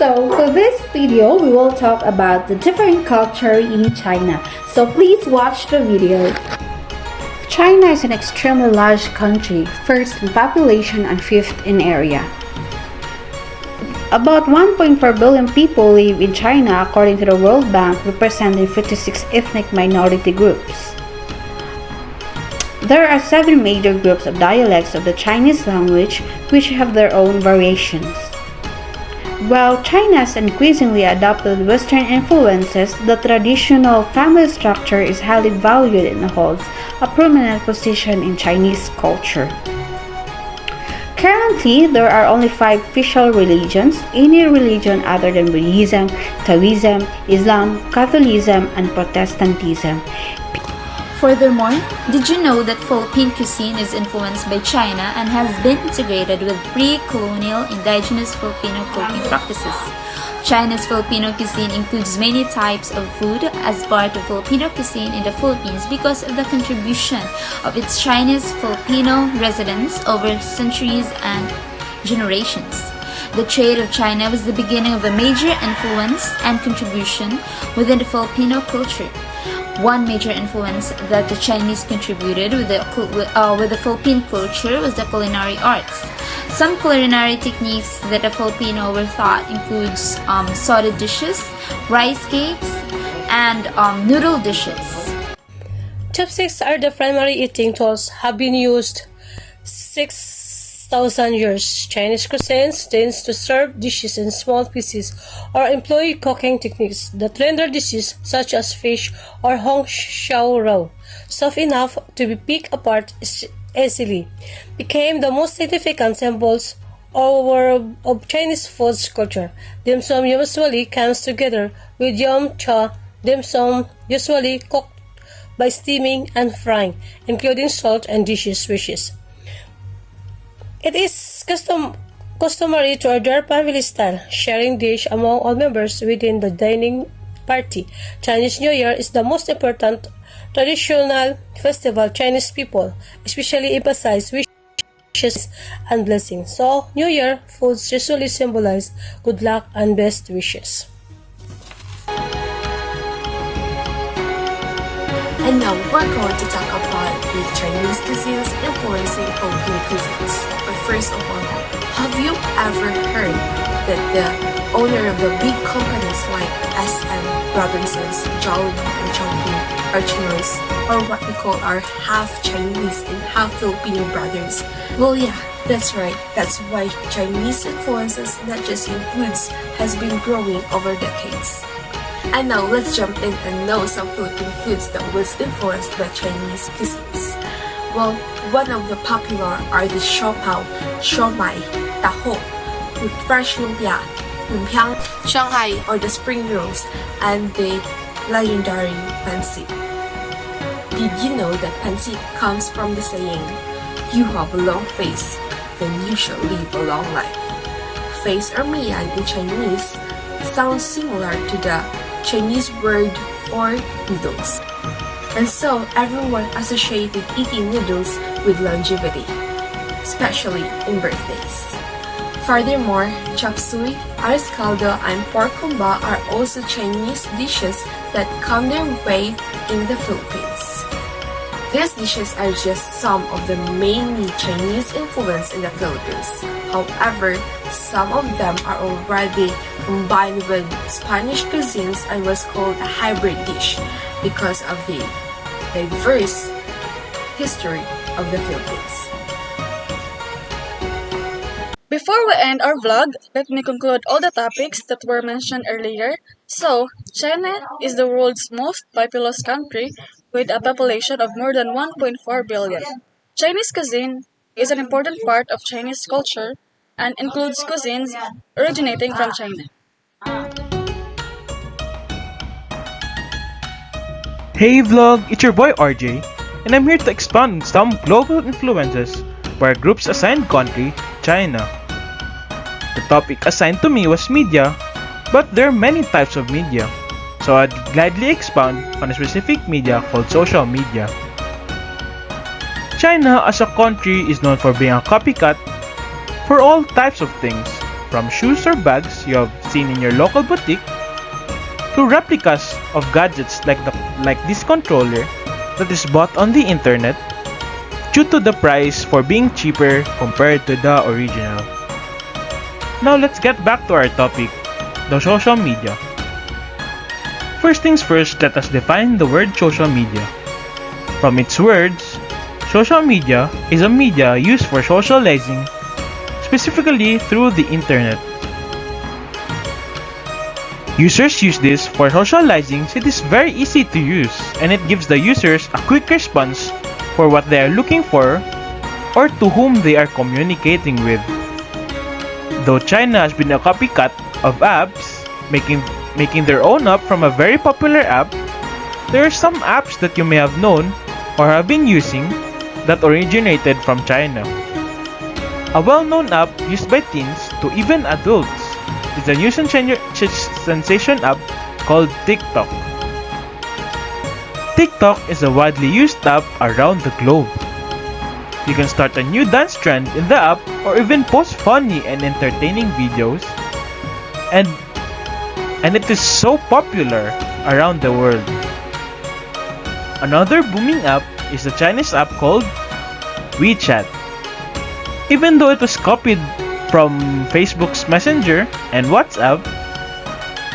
So for this video, we will talk about the different culture in China. So please watch the video. China is an extremely large country, first in population and fifth in area. About 1.4 billion people live in China according to the World Bank, representing 56 ethnic minority groups. There are 7 major groups of dialects of the Chinese language which have their own variations. While China has increasingly adopted Western influences, the traditional family structure is highly valued and holds a prominent position in Chinese culture. Currently, there are only 5 official religions, any religion other than Buddhism, Taoism, Islam, Catholicism, and Protestantism. Furthermore, did you know that Philippine cuisine is influenced by China and has been integrated with pre-colonial indigenous Filipino cooking practices? China's Filipino cuisine includes many types of food as part of Filipino cuisine in the Philippines because of the contribution of its Chinese Filipino residents over centuries and generations. The trade of China was the beginning of a major influence and contribution within the Filipino culture. One major influence that the Chinese contributed with the Philippine culture was the culinary arts. Some culinary techniques that the Filipino were taught includes soda dishes, rice cakes, and noodle dishes. Chopsticks are the primary eating tools have been used 6,000 years. Chinese cuisine tends to serve dishes in small pieces or employ cooking techniques that render dishes such as fish or hong xiao rou soft enough to be picked apart easily, became the most significant symbols of Chinese food culture. Dim sum usually comes together with yum cha. Dim sum usually cooked by steaming and frying, including salt and dishes. It is customary to order family-style, sharing dish among all members within the dining party. Chinese New Year is the most important traditional festival Chinese people especially emphasize wishes and blessings. So, New Year foods usually symbolize good luck and best wishes. And now we're going to talk about the Chinese cuisines influencing Filipino cuisines. But first of all, have you ever heard that the owner of the big companies like SM, Robinsons, Jollibee, and Chongqing are Chinos, or what we call our half Chinese and half Filipino brothers? Well, yeah, that's right. That's why Chinese influences, not just in foods, has been growing over decades. And now let's jump in and know some Philippine foods that was influenced by Chinese cuisines. Well, one of the popular are the siopao, siomai, taho, with fresh lumpia, lumpiang, Shanghai or the spring rolls, and the legendary pancit. Did you know that pancit comes from the saying, "You have a long face, then you shall live a long life"? Face or mian in Chinese sounds similar to the Chinese word for noodles. And so everyone associated eating noodles with longevity, especially in birthdays. Furthermore, chop suey, arroz caldo, and pork kumba are also Chinese dishes that come their way in the Philippines. These dishes are just some of the mainly Chinese influence in the Philippines. However, some of them are already combined with Spanish cuisines and was called a hybrid dish because of the diverse history of the Philippines. Before we end our vlog, let me conclude all the topics that were mentioned earlier. So, China is the world's most populous country with a population of more than 1.4 billion. Chinese cuisine is an important part of Chinese culture and includes cuisines originating from China. Hey vlog, it's your boy RJ, and I'm here to expound on some global influences by our group's assigned country, China. The topic assigned to me was media, but there are many types of media, so I'd gladly expound on a specific media called social media. China as a country is known for being a copycat for all types of things, from shoes or bags you have seen in your local boutique to replicas of gadgets like this controller that is bought on the internet due to the price for being cheaper compared to the original. Now let's get back to our topic, the social media. First things first, let us define the word social media. From its words, social media is a media used for socializing, specifically through the internet. Users use this for socializing since it is very easy to use and it gives the users a quick response for what they are looking for or to whom they are communicating with. Though China has been a copycat of apps, making their own app from a very popular app, there are some apps that you may have known or have been using that originated from China. A well-known app used by teens to even adults is a new sensation app called TikTok. TikTok is a widely used app around the globe. You can start a new dance trend in the app or even post funny and entertaining videos, and it is so popular around the world. Another booming app is the Chinese app called WeChat. Even though it was copied from Facebook's Messenger and WhatsApp,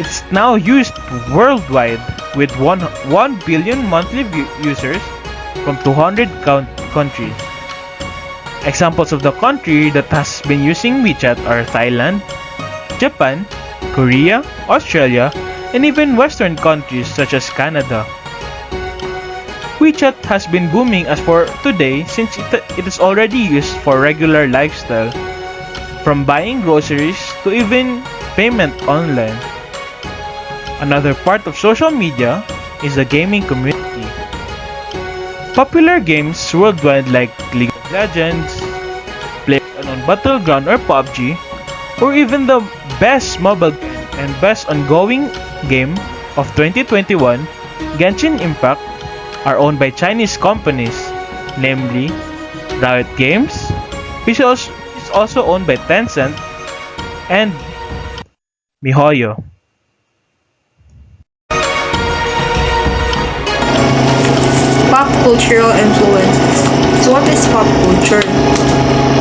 it's now used worldwide with 1 billion monthly users from 200 countries. Examples of the country that has been using WeChat are Thailand, Japan, Korea, Australia, and even Western countries such as Canada. WeChat has been booming as for today since it is already used for regular lifestyle, from buying groceries to even payment online. Another part of social media is the gaming community. Popular games worldwide like League of Legends, PlayerUnknown's Battleground or PUBG, or even the best mobile game and best ongoing game of 2021, Genshin Impact, are owned by Chinese companies, namely Riot Games, which is also owned by Tencent, and MiHoYo. Pop cultural influences. So what is pop culture?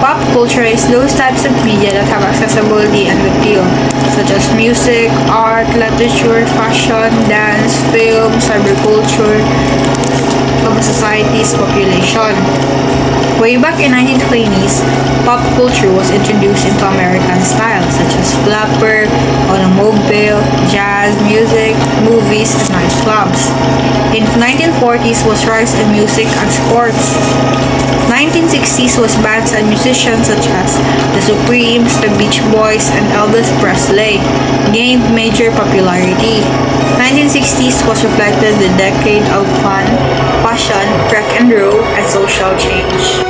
Pop culture is those types of media that have accessibility and appeal, such as music, art, literature, fashion, dance, film, cyberculture of a society's population. Way back in 1920s, pop culture was introduced into American styles such as flapper, automobile, jazz music, movies, and nightclubs. In 1940s was rise in music and sports. 1960s was bands and musicians such as the Supremes, the Beach Boys, and Elvis Presley gained major popularity. 1960s was reflected the decade of fun, fashion, rock and roll, and social change.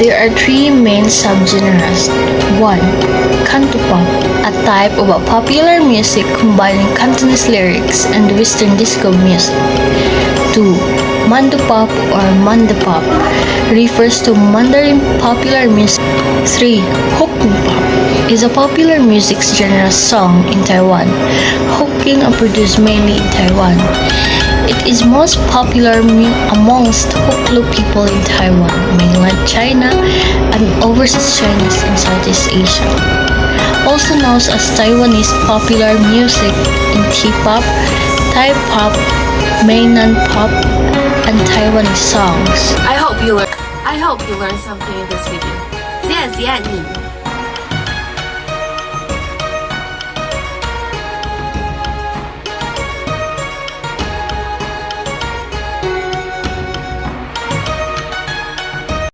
There are three main subgenres. 1. Cantopop, a type of a popular music combining Cantonese lyrics and Western disco music. 2. Mandopop or Mandopop refers to Mandarin popular music. 3. Hokkien-pop is a popular music genre sung in Taiwan. Hokkien are produced mainly in Taiwan. It is most popular amongst Hokkien people in Taiwan, mainland China, and overseas Chinese in Southeast Asia. Also known as Taiwanese popular music in T-pop, Thai pop, mainland pop, and Taiwanese songs. I hope you learned something in this video. 谢谢你。